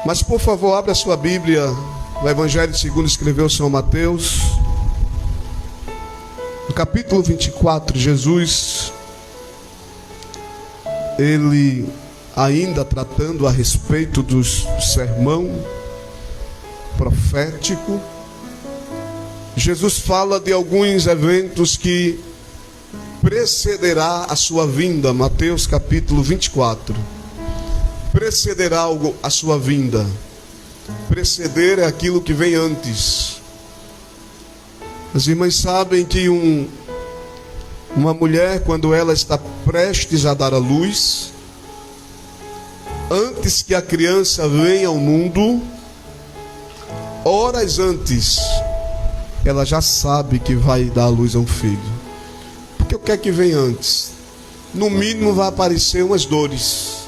Mas por favor, abra a sua Bíblia no Evangelho segundo escreveu São Mateus. No capítulo 24, Jesus, ele ainda tratando a respeito do sermão profético, Jesus fala de alguns eventos que precederá a sua vinda. Mateus capítulo 24. Precederá a sua vinda. Preceder é aquilo que vem antes. As irmãs sabem que uma mulher, quando ela está prestes a dar à luz, antes que a criança venha ao mundo, horas antes, ela já sabe que vai dar à luz a um filho. Porque o que é que vem antes? No mínimo vai aparecer umas dores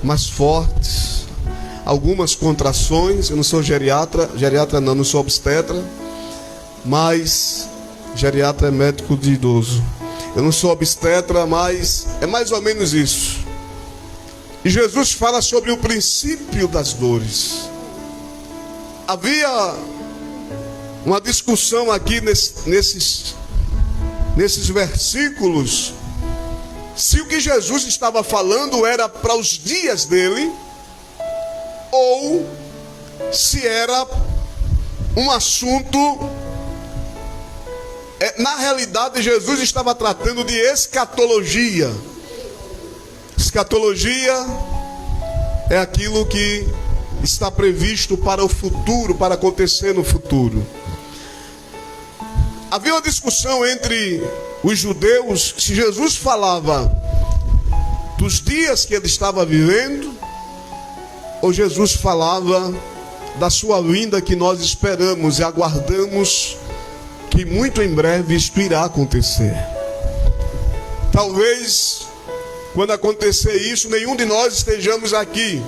mais fortes, algumas contrações. Eu não sou geriatra não sou obstetra, mas geriatra é médico de idoso. Eu não sou obstetra, mas é mais ou menos isso. E Jesus fala sobre o princípio das dores. Havia uma discussão aqui nesses versículos, se o que Jesus estava falando era para os dias dele, ou se era um assunto. Na realidade, Jesus estava tratando de escatologia. Escatologia é aquilo que está previsto para o futuro, para acontecer no futuro. Havia uma discussão entre os judeus se Jesus falava dos dias que ele estava vivendo, ou Jesus falava da sua vinda que nós esperamos e aguardamos que muito em breve isto irá acontecer. Talvez quando acontecer isso, nenhum de nós estejamos aqui,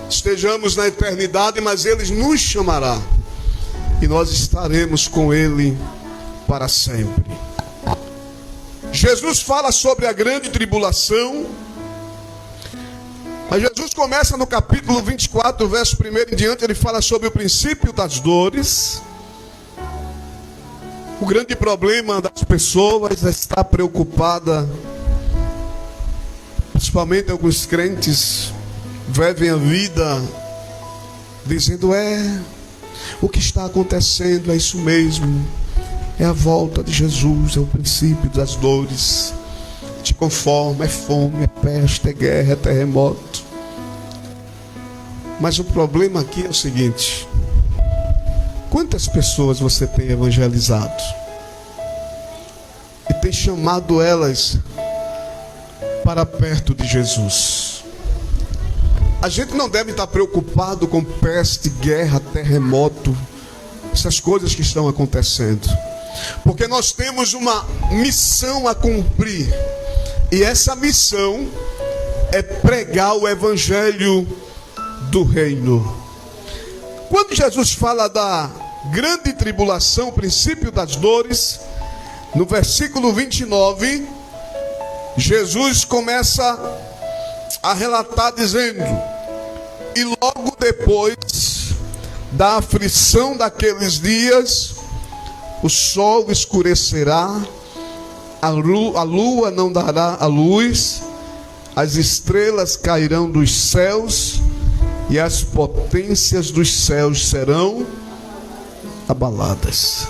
estejamos na eternidade, mas ele nos chamará e nós estaremos com ele para sempre. Jesus fala sobre a grande tribulação, mas Jesus começa no capítulo 24, verso 1 em diante. Ele fala sobre o princípio das dores. O grande problema das pessoas é estar preocupada, principalmente alguns crentes vivem a vida dizendo: o que está acontecendo é isso mesmo, é a volta de Jesus, é o princípio das dores. Te conforma, é fome, é peste, é guerra, é terremoto. Mas o problema aqui é o seguinte: quantas pessoas você tem evangelizado e tem chamado elas para perto de Jesus? A gente não deve estar preocupado com peste, guerra, terremoto, essas coisas que estão acontecendo, porque nós temos uma missão a cumprir, e essa missão é pregar o evangelho do reino. Quando Jesus fala da grande tribulação, o princípio das dores, no versículo 29, Jesus começa a relatar dizendo: e logo depois da aflição daqueles dias, o sol escurecerá, a lua não dará a luz, as estrelas cairão dos céus e as potências dos céus serão abaladas.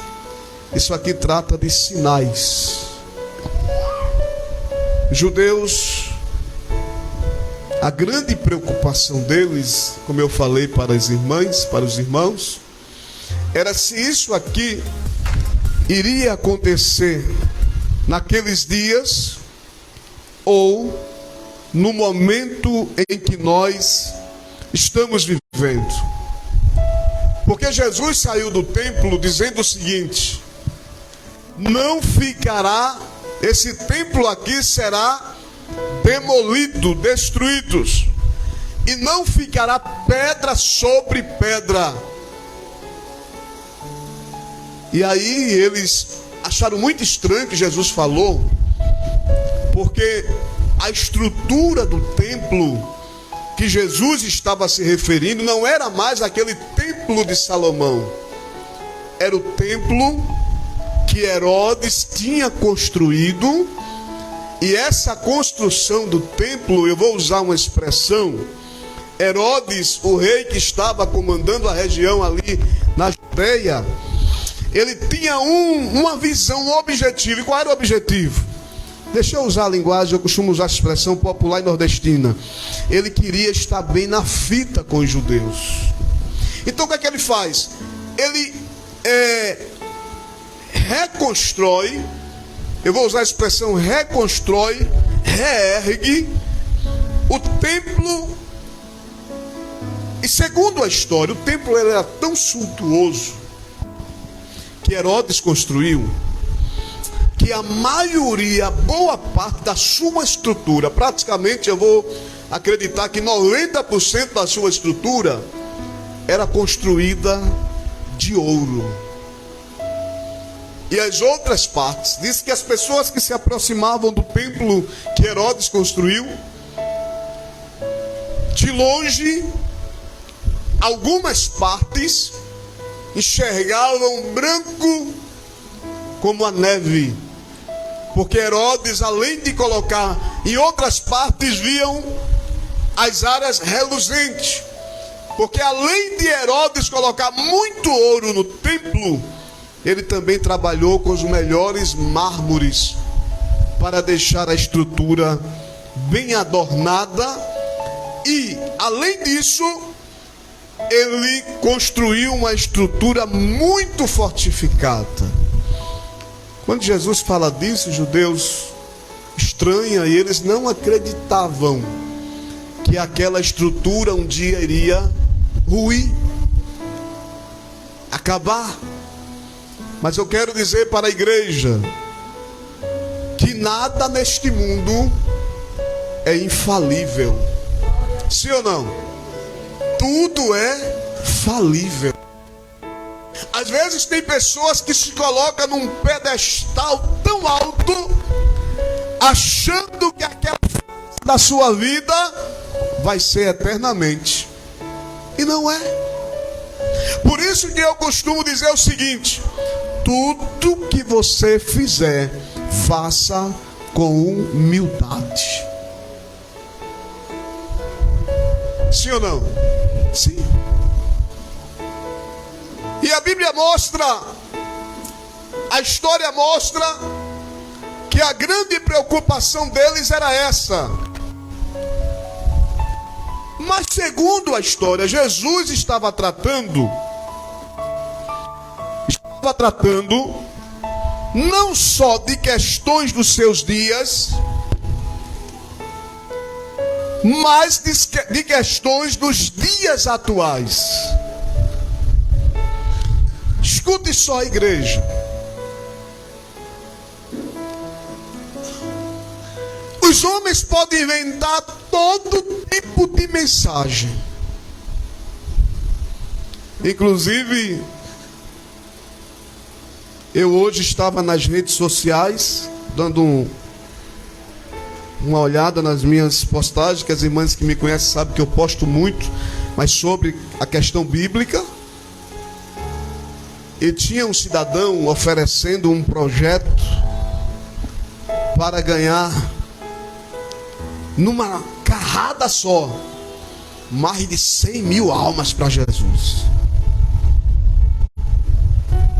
Isso aqui trata de sinais. Judeus, a grande preocupação deles, como eu falei para as irmãs, para os irmãos, era se isso aqui iria acontecer naqueles dias ou no momento em que nós estamos vivendo. Porque Jesus saiu do templo dizendo o seguinte: não ficará, esse templo aqui será demolido, destruído, e não ficará pedra sobre pedra. E aí eles acharam muito estranho que Jesus falou, porque a estrutura do templo que Jesus estava se referindo não era mais aquele templo de Salomão. Era o templo que Herodes tinha construído. E essa construção do templo, eu vou usar uma expressão, Herodes, o rei que estava comandando a região ali na Judeia, ele tinha uma visão, um objetivo. E qual era o objetivo? Deixa eu usar a linguagem, eu costumo usar a expressão popular e nordestina. Ele queria estar bem na fita com os judeus. Então o que é que ele faz? Ele reconstrói, eu vou usar a expressão reconstrói, reergue o templo. E segundo a história, o templo era tão suntuoso que Herodes construiu, que a maioria, boa parte da sua estrutura, praticamente eu vou acreditar que 90% da sua estrutura era construída de ouro. E as outras partes, diz que as pessoas que se aproximavam do templo que Herodes construiu, de longe, algumas partes enxergavam branco como a neve, porque Herodes, além de colocar em outras partes, viam as áreas reluzentes, porque além de Herodes colocar muito ouro no templo, ele também trabalhou com os melhores mármores para deixar a estrutura bem adornada. E além disso, ele construiu uma estrutura muito fortificada. Quando Jesus fala disso, os judeus estranham e eles não acreditavam que aquela estrutura um dia iria ruir, acabar. Mas eu quero dizer para a igreja que nada neste mundo é infalível. Sim ou não? Tudo é falível. Às vezes tem pessoas que se colocam num pedestal tão alto, achando que aquela fase da sua vida vai ser eternamente. E não é. Por isso que eu costumo dizer o seguinte: tudo que você fizer, faça com humildade. Sim ou não? Sim. E a Bíblia mostra, a história mostra, que a grande preocupação deles era essa. Mas segundo a história, Jesus estava tratando não só de questões dos seus dias, mas de questões dos dias atuais. Escute só, igreja. Os homens podem inventar todo tipo de mensagem. Inclusive, eu hoje estava nas redes sociais, dando uma olhada nas minhas postagens, que as irmãs que me conhecem sabem que eu posto muito, mas sobre a questão bíblica. E tinha um cidadão oferecendo um projeto para ganhar, numa carrada só, mais de 100 mil almas para Jesus.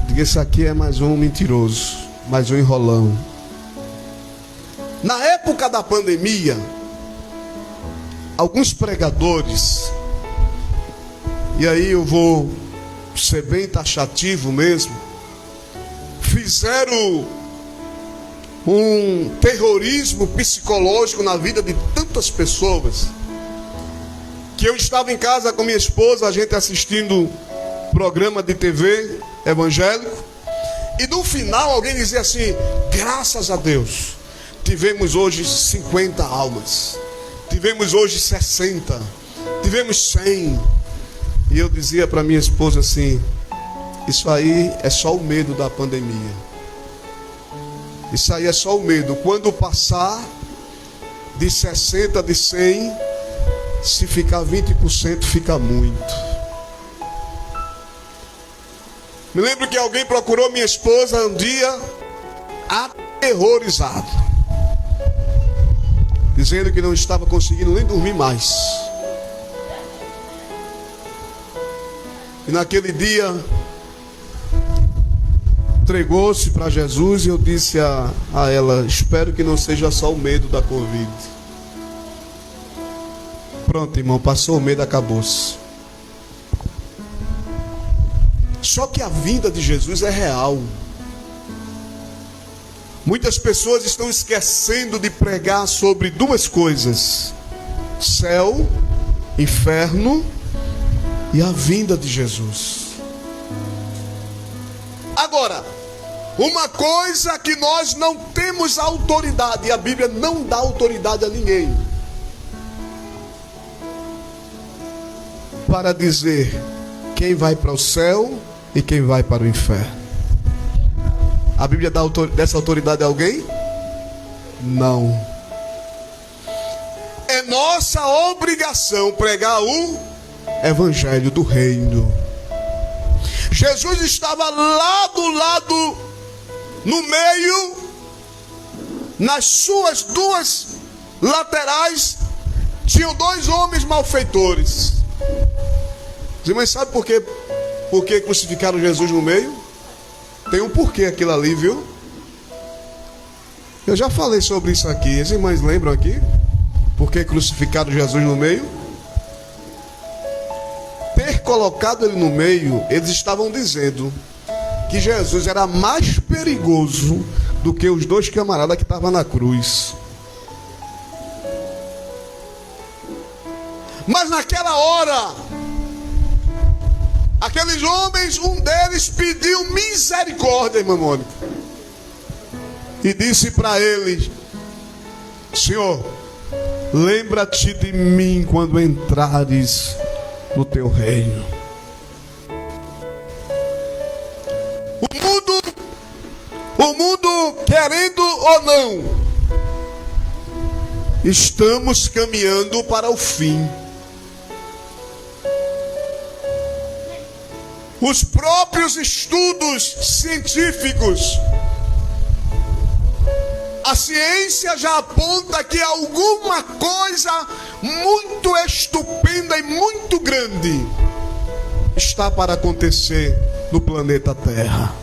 Diga, esse aqui é mais um mentiroso, mais um enrolão. Na época da pandemia, alguns pregadores, e aí eu vou ser bem taxativo mesmo, fizeram um terrorismo psicológico na vida de tantas pessoas, que eu estava em casa com minha esposa, a gente assistindo programa de TV evangélico, e no final alguém dizia assim: graças a Deus, tivemos hoje 50 almas, tivemos hoje 60, tivemos 100. E eu dizia para minha esposa assim: isso aí é só o medo da pandemia. Isso aí é só o medo. Quando passar de 60, de 100, Se ficar 20%, fica muito. Me lembro que alguém procurou minha esposa um dia aterrorizado, dizendo que não estava conseguindo nem dormir mais. E naquele dia entregou-se para Jesus, e eu disse a ela: espero que não seja só o medo da Covid. Pronto, irmão, passou o medo, acabou-se. Só que a vinda de Jesus é real. Muitas pessoas estão esquecendo de pregar sobre duas coisas: céu, inferno e a vinda de Jesus. Agora, uma coisa que nós não temos autoridade, e a Bíblia não dá autoridade a ninguém para dizer quem vai para o céu e quem vai para o inferno. A Bíblia dá dessa autoridade a alguém? Não. É nossa obrigação pregar o Evangelho do Reino. Jesus estava lá do lado, no meio, nas suas duas laterais, tinham dois homens malfeitores. Os irmãos sabem por que crucificaram Jesus no meio? Tem um porquê aquilo ali, viu? Eu já falei sobre isso aqui. As irmãs lembram aqui? Por que crucificaram Jesus no meio? Ter colocado ele no meio, eles estavam dizendo que Jesus era mais perigoso do que os dois camaradas que estavam na cruz. Mas naquela hora, aqueles homens, um deles pediu misericórdia, irmã Mônica, e disse para ele: Senhor, lembra-te de mim quando entrares no teu reino. O mundo, querendo ou não, estamos caminhando para o fim. Os próprios estudos científicos, a ciência já aponta que alguma coisa muito estupenda e muito grande está para acontecer no planeta Terra.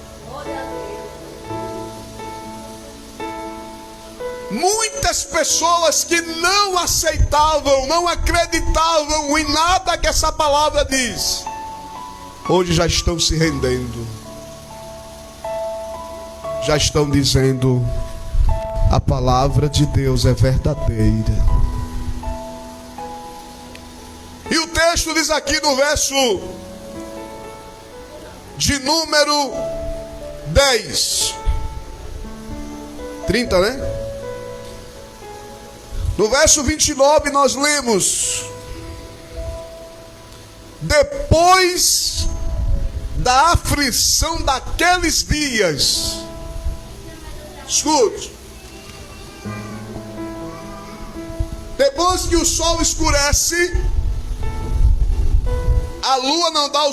Muitas pessoas que não aceitavam, não acreditavam em nada que essa palavra diz, hoje já estão se rendendo. Já estão dizendo: a palavra de Deus é verdadeira. E o texto diz aqui no verso de número 10, 30, né? No verso 29 nós lemos: depois da aflição daqueles dias, escute, depois que o sol escurece, a lua não dá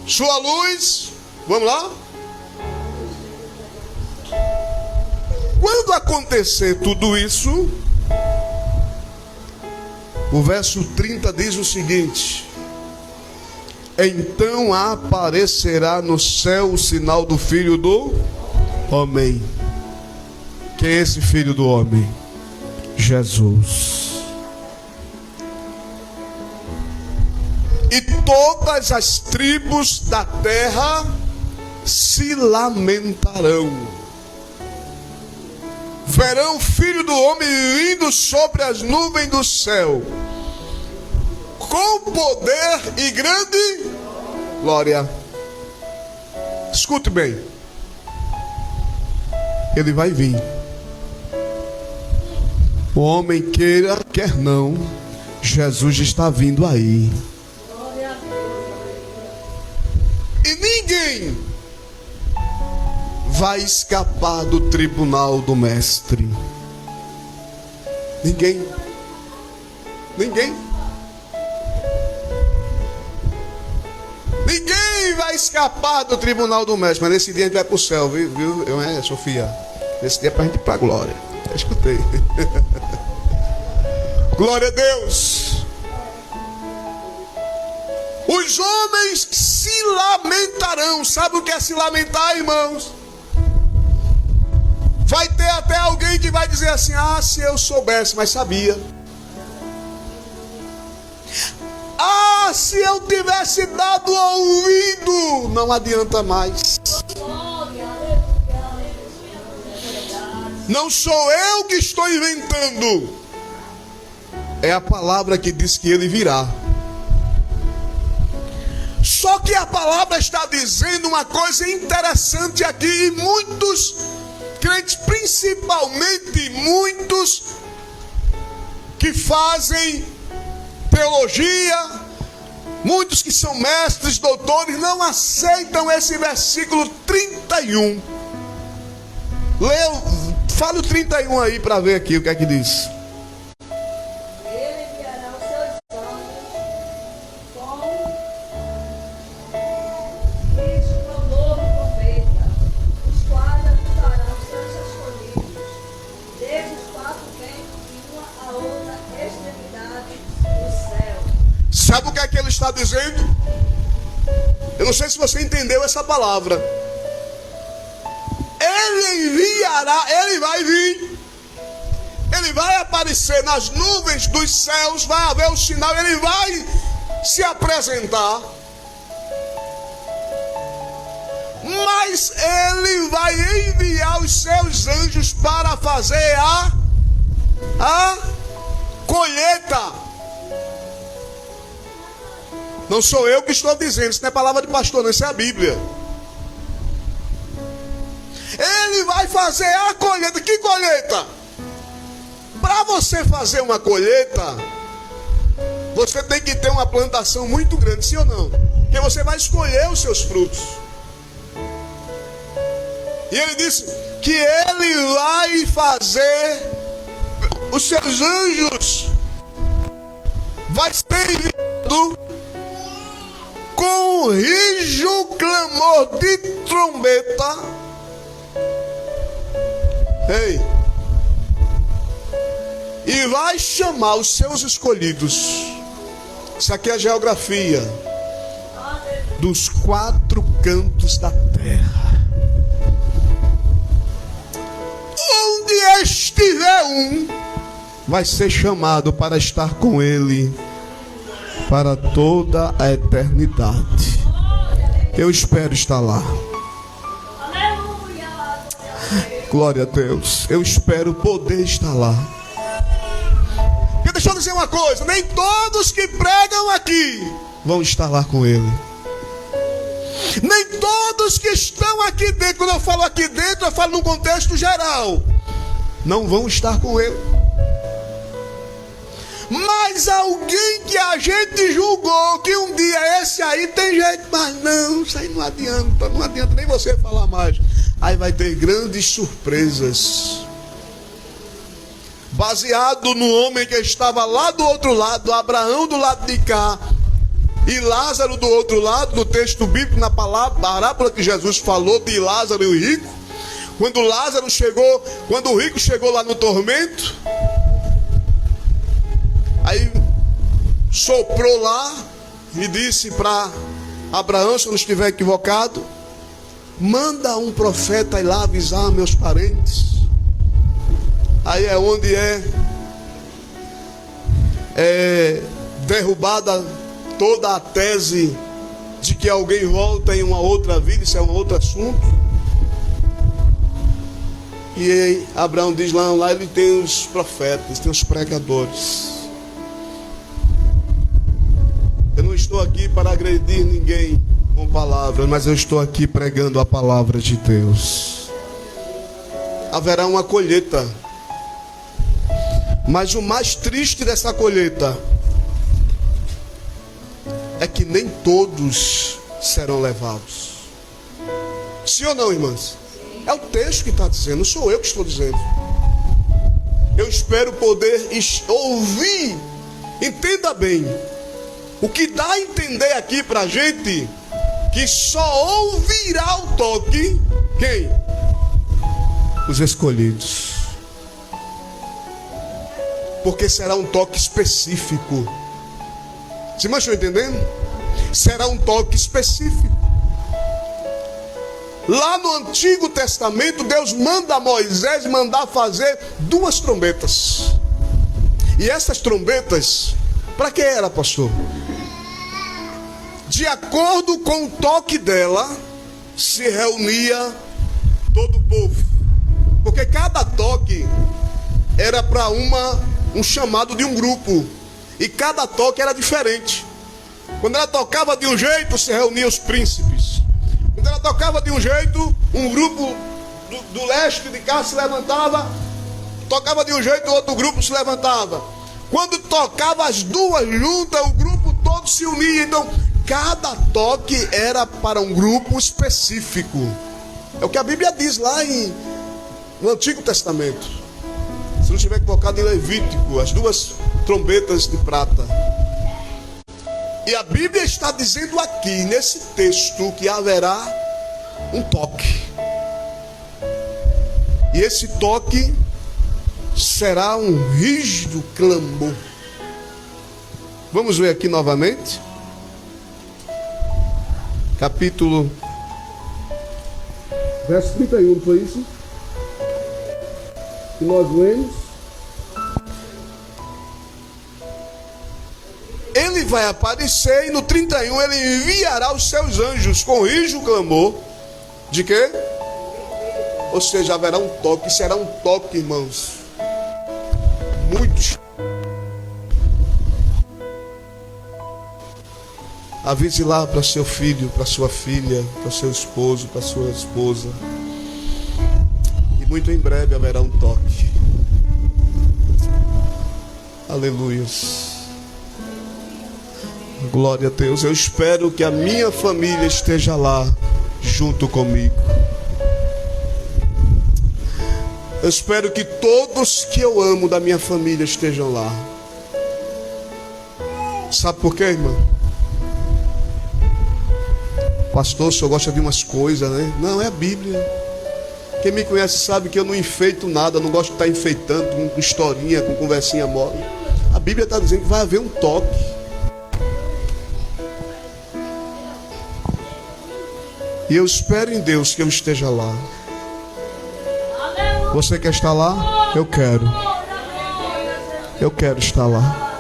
sua luz, vamos lá? Quando acontecer tudo isso, o verso 30 diz o seguinte: então aparecerá no céu o sinal do Filho do Homem. Quem é esse Filho do Homem? Jesus. E todas as tribos da terra se lamentarão. Verão o Filho do Homem vindo sobre as nuvens do céu, com poder e grande glória. Escute bem, ele vai vir. O homem queira, quer não, Jesus está vindo aí. E ninguém vai escapar do tribunal do Mestre. Ninguém. Ninguém. Ninguém vai escapar do tribunal do mestre. Mas nesse dia a gente vai para o céu, viu? Sofia? Nesse dia é para a gente ir para a glória. Eu escutei. Glória a Deus. Os homens se lamentarão. Sabe o que é se lamentar, irmãos? Vai ter até alguém que vai dizer assim: ah, se eu soubesse, mas sabia. Ah, se eu tivesse dado ouvido, não adianta mais. Não sou eu que estou inventando. É a palavra que diz que ele virá. Só que a palavra está dizendo uma coisa interessante aqui. E muitos crentes, principalmente muitos que fazem teologia, muitos que são mestres, doutores, não aceitam esse versículo 31. Fala o 31 aí para ver aqui o que é que diz. Ele enviará os seus anjos com este clamor do profeta, os quais avisarão os seus escolhidos, desde os quatro ventos de uma a outra extremidade do céu. Sabe o que é que ele está dizendo? Eu não sei se você entendeu essa palavra. Ele enviará, ele vai vir. Ele vai aparecer nas nuvens dos céus, vai haver o sinal, ele vai se apresentar. Mas ele vai enviar os seus anjos para fazer a colheita. Não sou eu que estou dizendo, isso não é palavra de pastor, não, isso é a Bíblia. Ele vai fazer a colheita. Que colheita? Para você fazer uma colheita, você tem que ter uma plantação muito grande, sim ou não? Porque você vai escolher os seus frutos. E ele disse que ele vai fazer os seus anjos, vai ser enviado com rijo clamor de trombeta. Ei, e vai chamar os seus escolhidos. Isso aqui é a geografia dos quatro cantos da terra. Onde estiver um, vai ser chamado para estar com ele para toda a eternidade. Eu espero estar lá. Glória a Deus. Eu espero poder estar lá. Porque deixa eu dizer uma coisa: nem todos que pregam aqui vão estar lá com ele. Nem todos que estão aqui dentro, quando eu falo aqui dentro, eu falo num contexto geral, não vão estar com ele. Mas alguém que a gente julgou que um dia esse aí tem jeito, mas não, isso aí não adianta nem você falar mais. Aí vai ter grandes surpresas. Baseado no homem que estava lá do outro lado, Abraão do lado de cá e Lázaro do outro lado, no texto bíblico, na parábola que Jesus falou de Lázaro e o rico. Quando Lázaro chegou, quando o rico chegou lá no tormento, aí soprou lá e disse para Abraão, se eu não estiver equivocado, manda um profeta ir lá avisar meus parentes. Aí é onde é derrubada toda a tese de que alguém volta em uma outra vida. Isso é um outro assunto. E aí, Abraão diz lá ele tem os profetas, tem os pregadores. Eu não estou aqui para agredir ninguém com palavras, mas eu estou aqui pregando a palavra de Deus. Haverá uma colheita, mas o mais triste dessa colheita é que nem todos serão levados. Sim ou não, irmãs? É o texto que está dizendo, não sou eu que estou dizendo. Eu espero poder ouvir Entenda bem. O que dá a entender aqui pra gente que só ouvirá o toque quem? Os escolhidos. Porque será um toque específico. Vocês estão entendendo? Será um toque específico. Lá no Antigo Testamento, Deus manda a Moisés mandar fazer 2 trombetas. E essas trombetas, para que era, pastor? De acordo com o toque dela, se reunia todo o povo. Porque cada toque era para um chamado de um grupo. E cada toque era diferente. Quando ela tocava de um jeito, se reuniam os príncipes. Quando ela tocava de um jeito, um grupo do leste de cá se levantava. Tocava de um jeito, outro grupo se levantava. Quando tocava as 2 juntas, o grupo todo se unia. Então, cada toque era para um grupo específico. É o que a Bíblia diz lá no Antigo Testamento. Se não estiver equivocado, em Levítico, as 2 trombetas de prata. E a Bíblia está dizendo aqui, nesse texto, que haverá um toque. E esse toque será um rígido clamor. Vamos ver aqui novamente. Capítulo, verso 31, foi isso? Que nós lemos. Ele vai aparecer e no 31 ele enviará os seus anjos com rígido clamor. De quê? Ou seja, haverá um toque. Será um toque, irmãos, muito. Avise lá para seu filho, para sua filha, para seu esposo, para sua esposa. E muito em breve haverá um toque. Aleluias. Glória a Deus. Eu espero que a minha família esteja lá junto comigo. Eu espero que todos que eu amo da minha família estejam lá. Sabe por quê, irmão? Pastor, o senhor gosta de umas coisas, né? Não, é a Bíblia. Quem me conhece sabe que eu não enfeito nada. Não gosto de estar enfeitando com historinha, com conversinha mole. A Bíblia está dizendo que vai haver um toque. E eu espero em Deus que eu esteja lá. Você quer estar lá? Eu quero. Eu quero estar lá.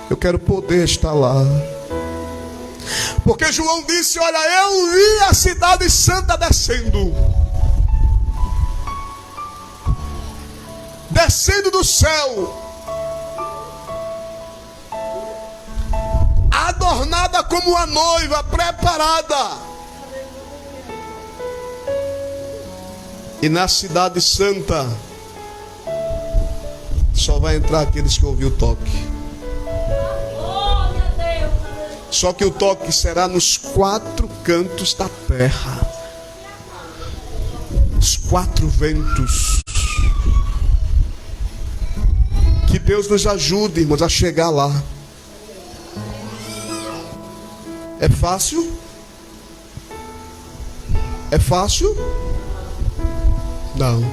Eu quero poder estar lá. Porque João disse: olha, eu vi a cidade santa descendo. Descendo do céu. Adornada como a noiva, preparada. E na cidade santa só vai entrar aqueles que ouviram o toque. Só que o toque será nos 4 cantos da terra. Os 4 ventos. Que Deus nos ajude, irmãos, a chegar lá. É fácil? É fácil? Não.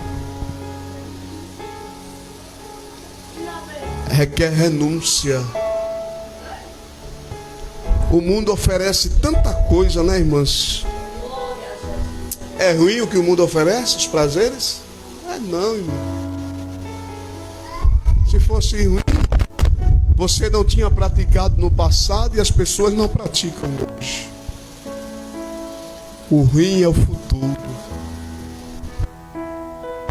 Requer renúncia. O mundo oferece tanta coisa, né, irmãs? É ruim o que o mundo oferece, os prazeres? Não, irmão. Se fosse ruim, você não tinha praticado no passado e as pessoas não praticam hoje. O ruim é o futuro.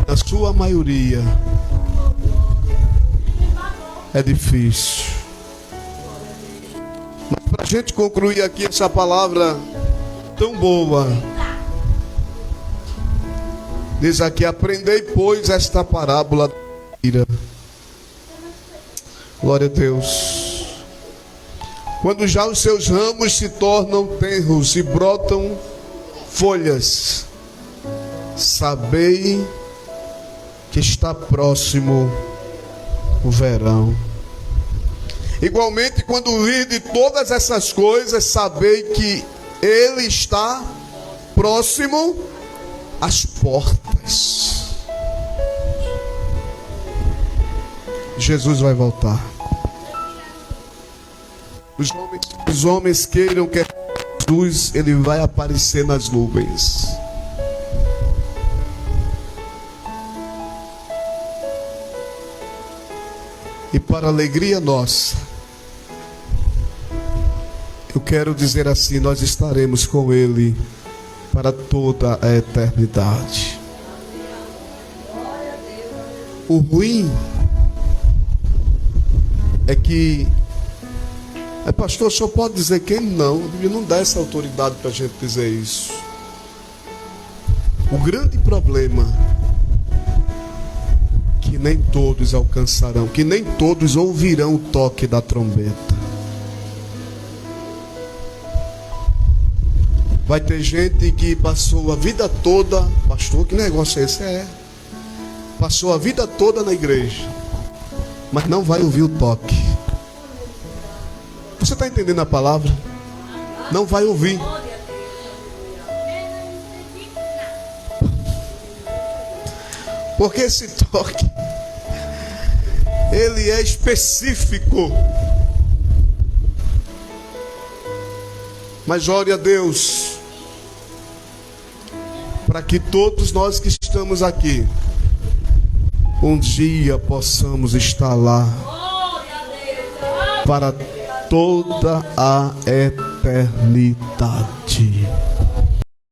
Na sua maioria é difícil. Mas para a gente concluir aqui essa palavra tão boa, diz aqui: aprendei, pois, esta parábola da ira. Glória a Deus. Quando já os seus ramos se tornam tenros e brotam folhas, sabei que está próximo o verão. Igualmente, quando vide todas essas coisas, sabei que Ele está próximo às portas. Jesus vai voltar. Os homens queiram que Jesus, Ele vai aparecer nas nuvens. E para alegria nossa, eu quero dizer assim, nós estaremos com Ele para toda a eternidade. O ruim é que, pastor, o senhor pode dizer quem? Não, a Bíblia não dá essa autoridade para a gente dizer isso. O grande problema que nem todos alcançarão, que nem todos ouvirão o toque da trombeta. Vai ter gente que passou a vida toda, pastor, que negócio é esse? Passou a vida toda na igreja, mas não vai ouvir o toque. Você está entendendo a palavra? Não vai ouvir. Porque esse toque, ele é específico. Mas ore a Deus, para que todos nós que estamos aqui, um dia possamos estar lá, para toda a eternidade.